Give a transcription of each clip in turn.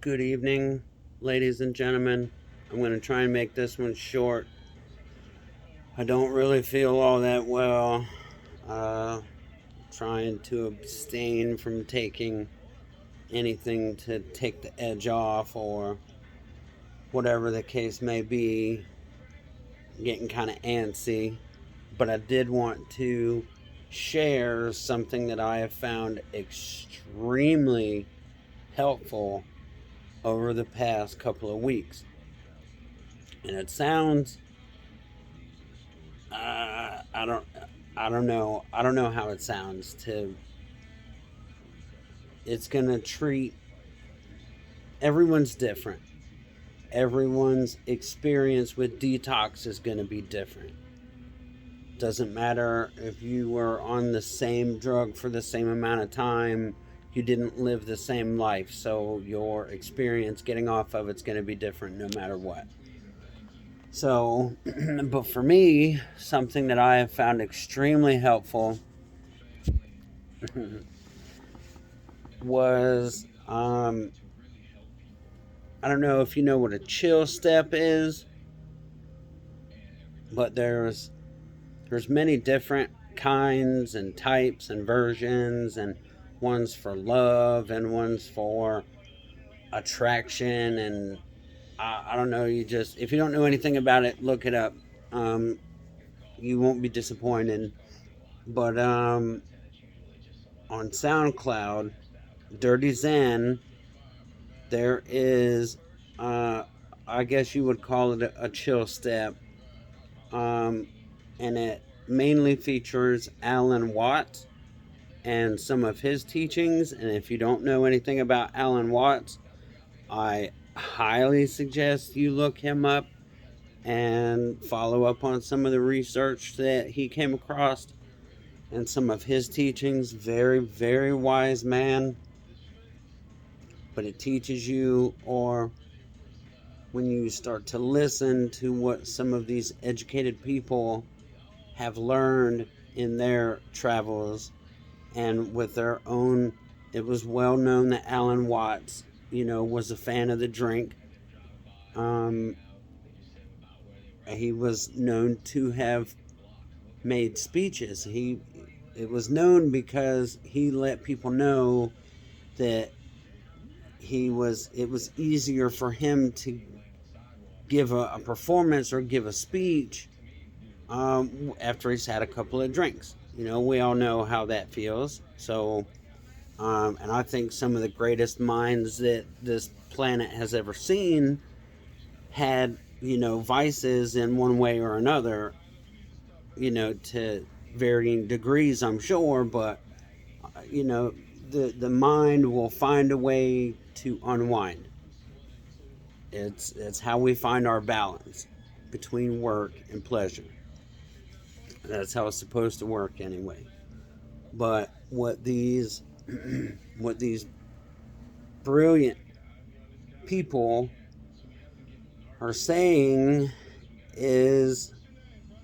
Good evening, ladies and gentlemen. I'm going to try and make this one short. I don't really feel all that well. Uh, Trying to abstain from taking anything to take the edge off or whatever the case may be. Getting kind of antsy. But I did want to share something that I have found extremely helpful over the past couple of weeks. And it sounds I don't I don't know how it sounds to it's going to treat everyone's different. Everyone's experience with detox is going to be different. Doesn't matter if you were on the same drug for the same amount of time, you didn't live the same life, so your experience getting off of it's going to be different no matter what. So, but for me, something that I have found extremely helpful was I don't know if you know what a chill step is, but there's many different kinds and types and versions, and ones for love and ones for attraction. And I don't know, you just, if you don't know anything about it, look it up. um, you won't be disappointed. But on SoundCloud, Dirty Zen, there is, uh, I guess you would call it a chill step, um, and it mainly features Alan Watts and some of his teachings. And if you don't know anything about Alan Watts, I highly suggest you look him up and follow up on some of the research that he came across and some of his teachings. Very, very wise man. But it teaches you, or when you start to listen to what some of these educated people have learned in their travels and with their own, it was well known that Alan Watts, was a fan of the drink. Um, he was known to have made speeches. It was known because he let people know that it was easier for him to give a performance or give a speech after he's had a couple of drinks. We all know how that feels. So, and I think some of the greatest minds that this planet has ever seen had, vices in one way or another, to varying degrees, I'm sure. But, you know, the mind will find a way to unwind. It's how we find our balance between work and pleasure. That's how it's supposed to work anyway. But what these what these brilliant people are saying is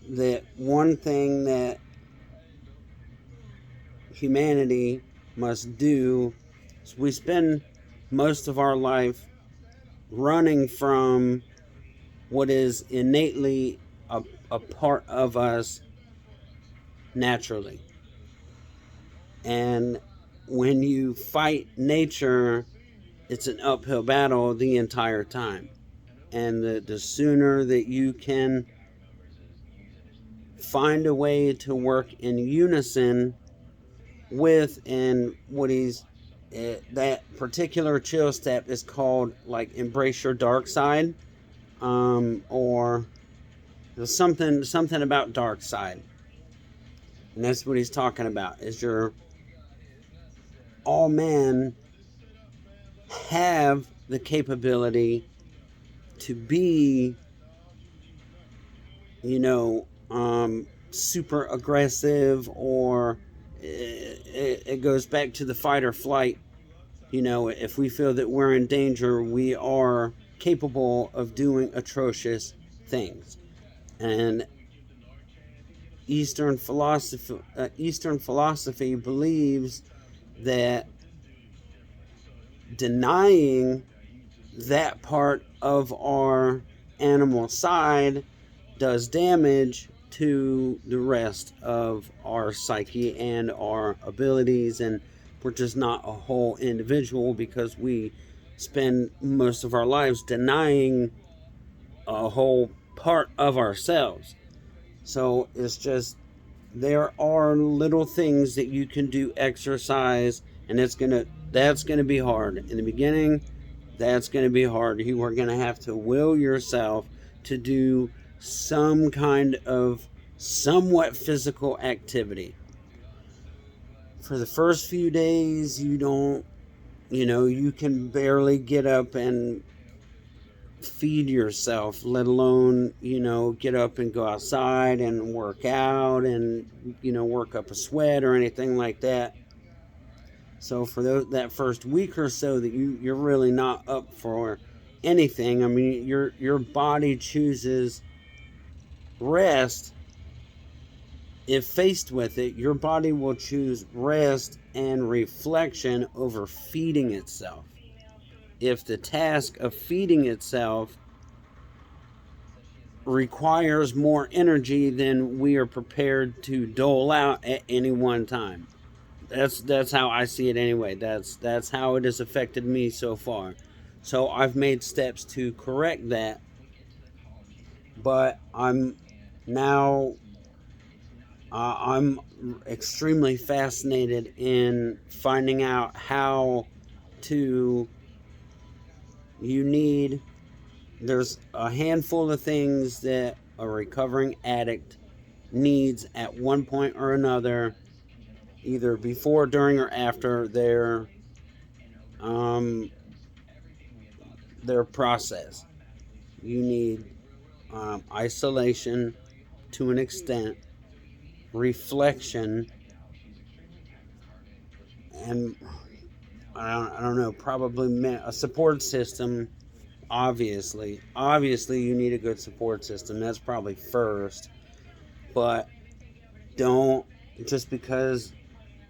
that one thing that humanity must do is we spend most of our life running from what is innately a part of us naturally. And when you fight nature, it's an uphill battle the entire time. And the sooner that you can find a way to work in unison with, and what he's that particular chill step is called, like, embrace your dark side, or something about dark side. And that's what he's talking about, is all men have the capability to be, super aggressive, or it goes back to the fight or flight. If we feel that we're in danger, we are capable of doing atrocious things. And Eastern philosophy believes that denying that part of our animal side does damage to the rest of our psyche and our abilities, and we're just not a whole individual because we spend most of our lives denying a whole part of ourselves. So it's just, there are little things that you can do exercise, and that's gonna be hard in the beginning. That's gonna be hard. You are gonna have to will yourself to do some kind of somewhat physical activity. For the first few days, you don't, you can barely get up and feed yourself, let alone, get up and go outside and work out and, work up a sweat or anything like that. So for that first week or so that you're really not up for anything, I mean, your body chooses rest. If faced with it, your body will choose rest and reflection over feeding itself. If the task of feeding itself requires more energy than we are prepared to dole out at any one time. That's how I see it anyway. That's how it has affected me so far. So I've made steps to correct that, but now I'm extremely fascinated in finding out how to you need there's a handful of things that a recovering addict needs at one point or another, either before, during, or after um, their process. You need isolation to an extent, reflection, and I don't know, probably a support system. Obviously, you need a good support system. That's probably first, but don't just because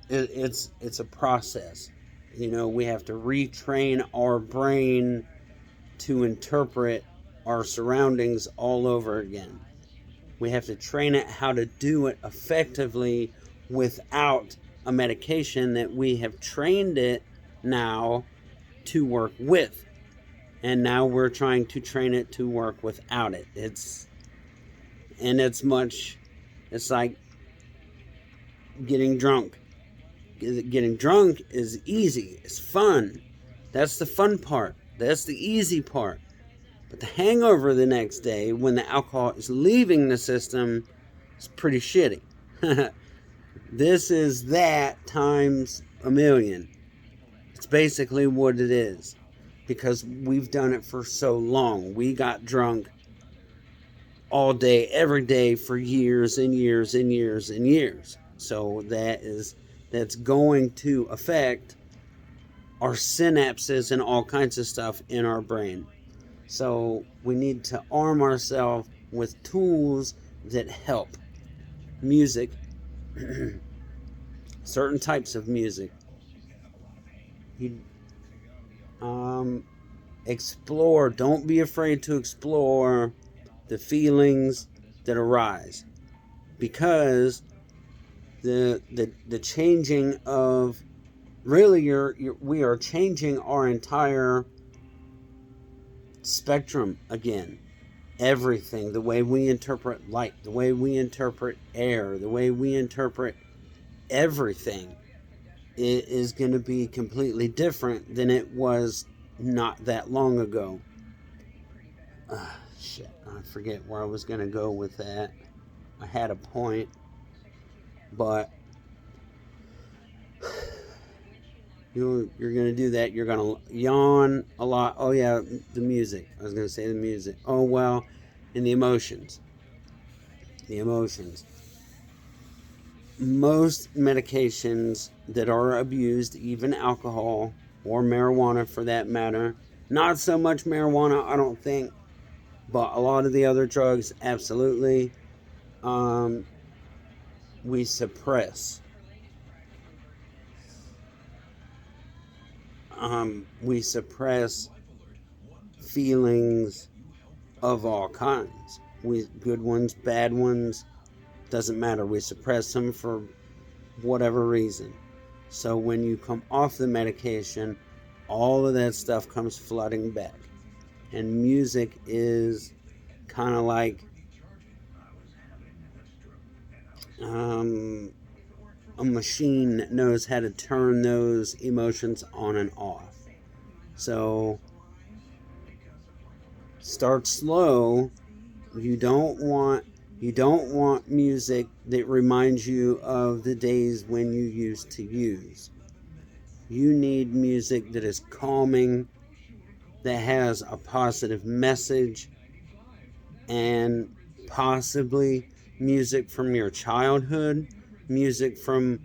it's a process. We have to retrain our brain to interpret our surroundings all over again. We have to train it how to do it effectively without a medication that we have trained it now to work with. And now we're trying to train it to work without it. It's like getting drunk. Getting drunk is easy. It's fun. That's the fun part. That's the easy part. But the hangover the next day, when the alcohol is leaving the system, is pretty shitty. This is that times a million. It's basically what it is. Because we've done it for so long. We got drunk all day, every day for years and years and years and years. So that's going to affect our synapses and all kinds of stuff in our brain. So we need to arm ourselves with tools that help. Music, certain types of music. You explore. Don't be afraid to explore the feelings that arise, because the changing of really we are changing our entire spectrum again. Everything, the way we interpret light, the way we interpret air, the way we interpret everything, it is going to be completely different than it was not that long ago. Shit, I forget where I was going to go with that. I had a point, but you're going to do that. You're going to yawn a lot. Oh, yeah, the music. I was going to say the music. Oh, well, and the emotions. The emotions. Most medications that are abused, even alcohol or marijuana for that matter, not so much marijuana, I don't think, but a lot of the other drugs, absolutely, we suppress. We suppress feelings of all kinds. Good ones, bad ones, doesn't matter. We suppress them for whatever reason. So when you come off the medication, all of that stuff comes flooding back. And music is kind of like a machine that knows how to turn those emotions on and off. So start slow. You don't want music that reminds you of the days when you used to use. You need music that is calming, that has a positive message, and possibly music from your childhood, music from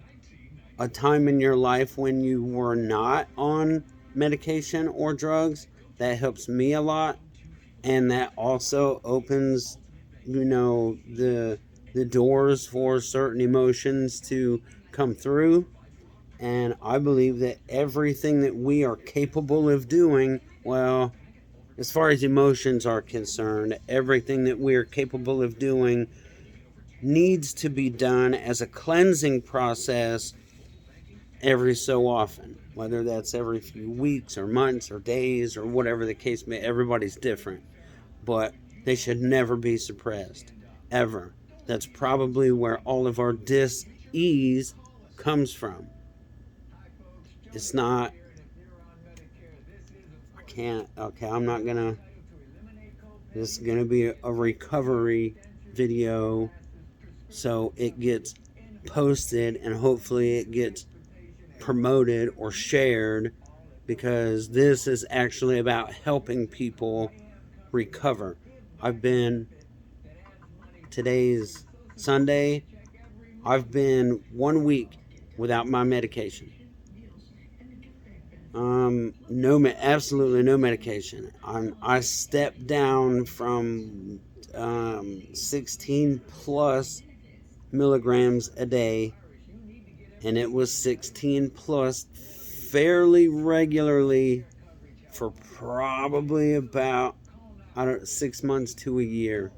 a time in your life when you were not on medication or drugs. That helps me a lot, and that also opens, the doors for certain emotions to come through. And I believe that everything that we are capable of doing, well, as far as emotions are concerned, everything that we are capable of doing needs to be done as a cleansing process every so often, whether that's every few weeks or months or days or whatever the case may. Everybody's different, but they should never be suppressed, ever. That's probably where all of our dis-ease comes from. It's not, I'm not gonna, this is gonna be a recovery video, so it gets posted and hopefully it gets promoted or shared, because this is actually about helping people recover. Today's Sunday, I've been 1 week without my medication. Absolutely no medication. I stepped down from 16 plus milligrams a day, and it was 16 plus fairly regularly for probably about 6 months to a year.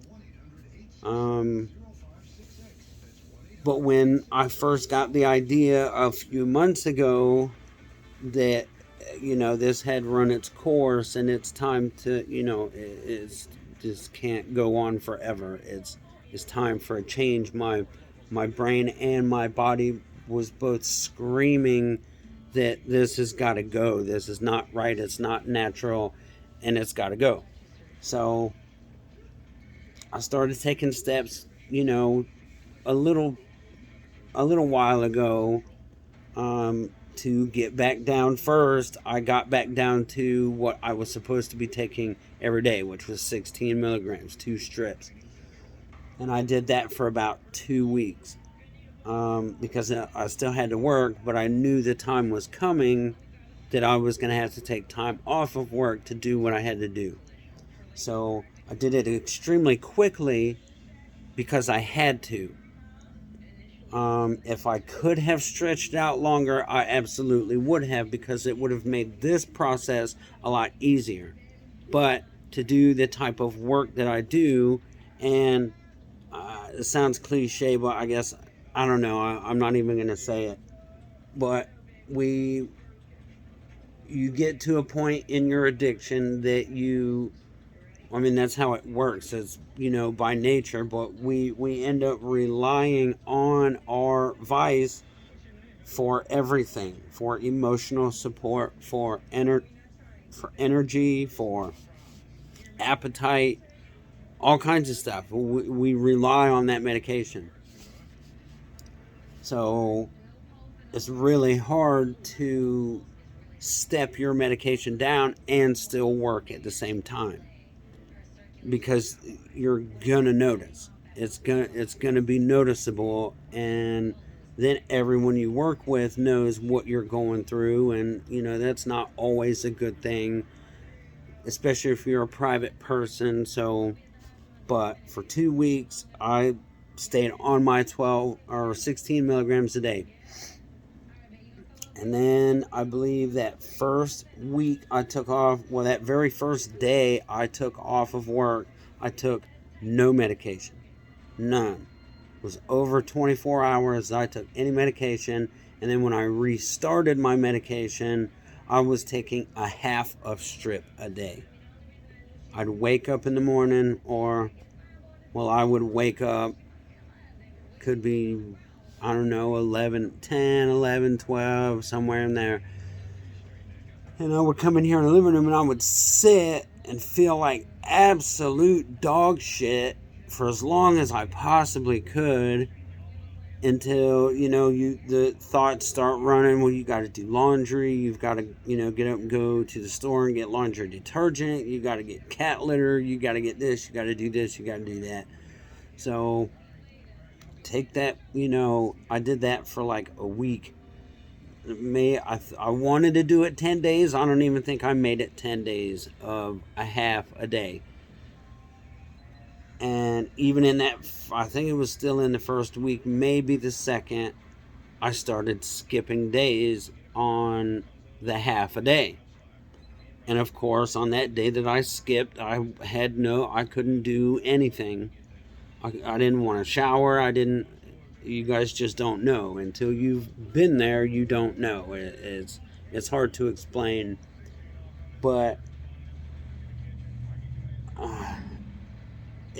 But when I first got the idea a few months ago that this had run its course and it's time to, it's just can't go on forever. It's time for a change. My brain and my body was both screaming that this has got to go. This is not right. It's not natural, and it's got to go. So I started taking steps, a little while ago, to get back down. First, I got back down to what I was supposed to be taking every day, which was 16 milligrams, 2 strips. And I did that for about 2 weeks, because I still had to work, but I knew the time was coming that I was going to have to take time off of work to do what I had to do. So I did it extremely quickly because I had to. If I could have stretched out longer, I absolutely would have, because it would have made this process a lot easier. But to do the type of work that I do, and it sounds cliche, but I guess, I don't know, I'm not even going to say it. But you get to a point in your addiction that that's how it works. It's, by nature, but we end up relying on our vice for everything, for emotional support, for energy, for appetite, all kinds of stuff. We rely on that medication. So it's really hard to step your medication down and still work at the same time, because you're gonna notice. It's gonna be noticeable, and then everyone you work with knows what you're going through, and that's not always a good thing, especially if you're a private person. So, but for 2 weeks, I stayed on my 12 or 16 milligrams a day, And then I believe that first week I took off, well, that very first day I took off of work, I took no medication. None. It was over 24 hours I took any medication. And then when I restarted my medication, I was taking a half of strip a day. I'd wake up in the morning, or, well, I would wake up, could be, I don't know, 11, 10, 11, 12, somewhere in there. And I would come in here in the living room and I would sit and feel like absolute dog shit for as long as I possibly could, until, the thoughts start running. Well, you got to do laundry, you've got to, get up and go to the store and get laundry detergent, you got to get cat litter, you got to get this, you got to do this, you got to do that. So take that, I did that for like a week. I wanted to do it 10 days. I don't even think I made it 10 days of a half a day. And even in that, I think it was still in the first week, maybe the second, I started skipping days on the half a day. And of course, on that day that I skipped, I couldn't do anything. I didn't want to shower. You guys just don't know. Until you've been there, you don't know. It's hard to explain. But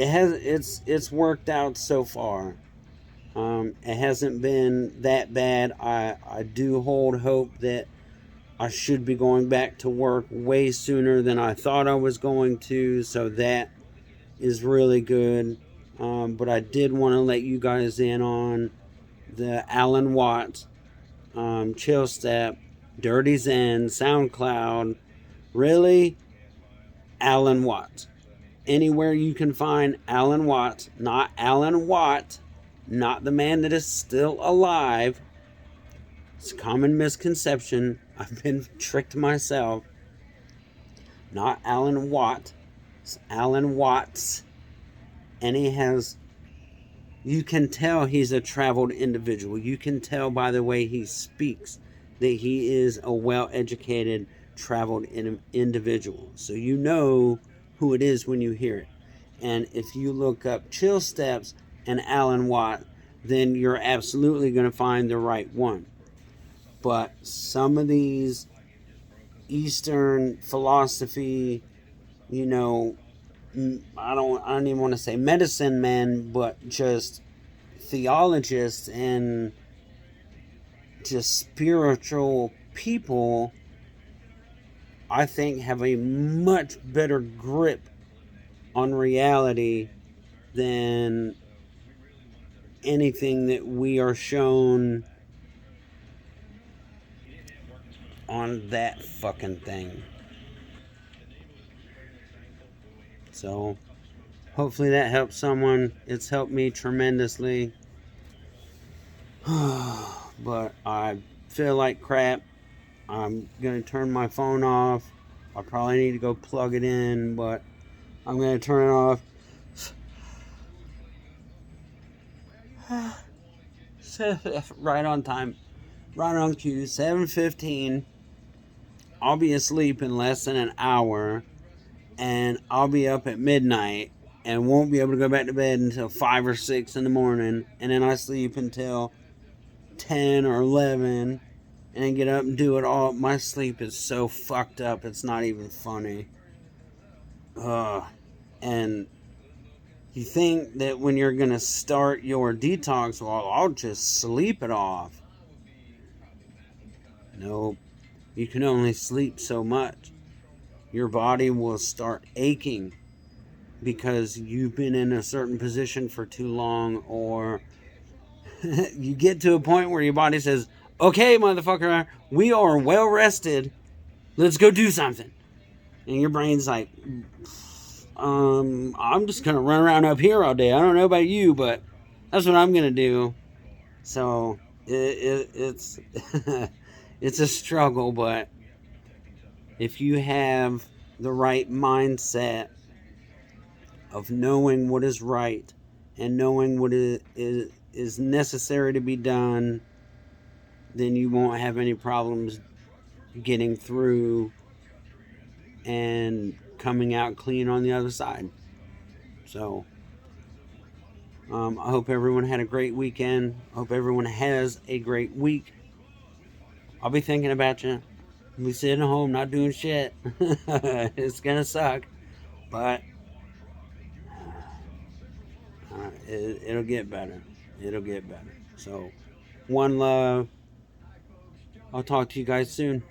it's worked out so far. It hasn't been that bad. I do hold hope that I should be going back to work way sooner than I thought I was going to, so that is really good. But I did want to let you guys in on the Alan Watts, Chill Step, Dirty Zen, SoundCloud. Really, Alan Watts. Anywhere you can find Alan Watts, not Alan Watt, not the man that is still alive. It's a common misconception. I've been tricked myself. Not Alan Watt. It's Alan Watts. And you can tell he's a traveled individual. You can tell by the way he speaks that he is a well-educated, traveled individual. So you know who it is when you hear it. And if you look up Chill Steps and Alan Watt, then you're absolutely going to find the right one. But some of these Eastern philosophy, I don't even want to say medicine men, but just theologists and just spiritual people, I think, have a much better grip on reality than anything that we are shown on that fucking thing. So hopefully that helps someone. It's helped me tremendously. But I feel like crap. I'm going to turn my phone off. I probably need to go plug it in, but I'm going to turn it off. Right on time. Right on cue. 7:15. I'll be asleep in less than an hour. And I'll be up at midnight and won't be able to go back to bed until 5 or 6 in the morning. And then I sleep until 10 or 11. And then get up and do it all. My sleep is so fucked up, it's not even funny. And you think that when you're going to start your detox, well, I'll just sleep it off. Nope. You can only sleep so much. Your body will start aching because you've been in a certain position for too long, or you get to a point where your body says, okay, motherfucker, we are well rested. Let's go do something. And your brain's like, I'm just going to run around up here all day. I don't know about you, but that's what I'm going to do. So it's it's a struggle, but if you have the right mindset of knowing what is right and knowing what is necessary to be done, then you won't have any problems getting through and coming out clean on the other side. So, I hope everyone had a great weekend. I hope everyone has a great week. I'll be thinking about you. I'll be sitting home not doing shit. It's gonna suck, but it'll get better. It'll get better. So, one love. I'll talk to you guys soon.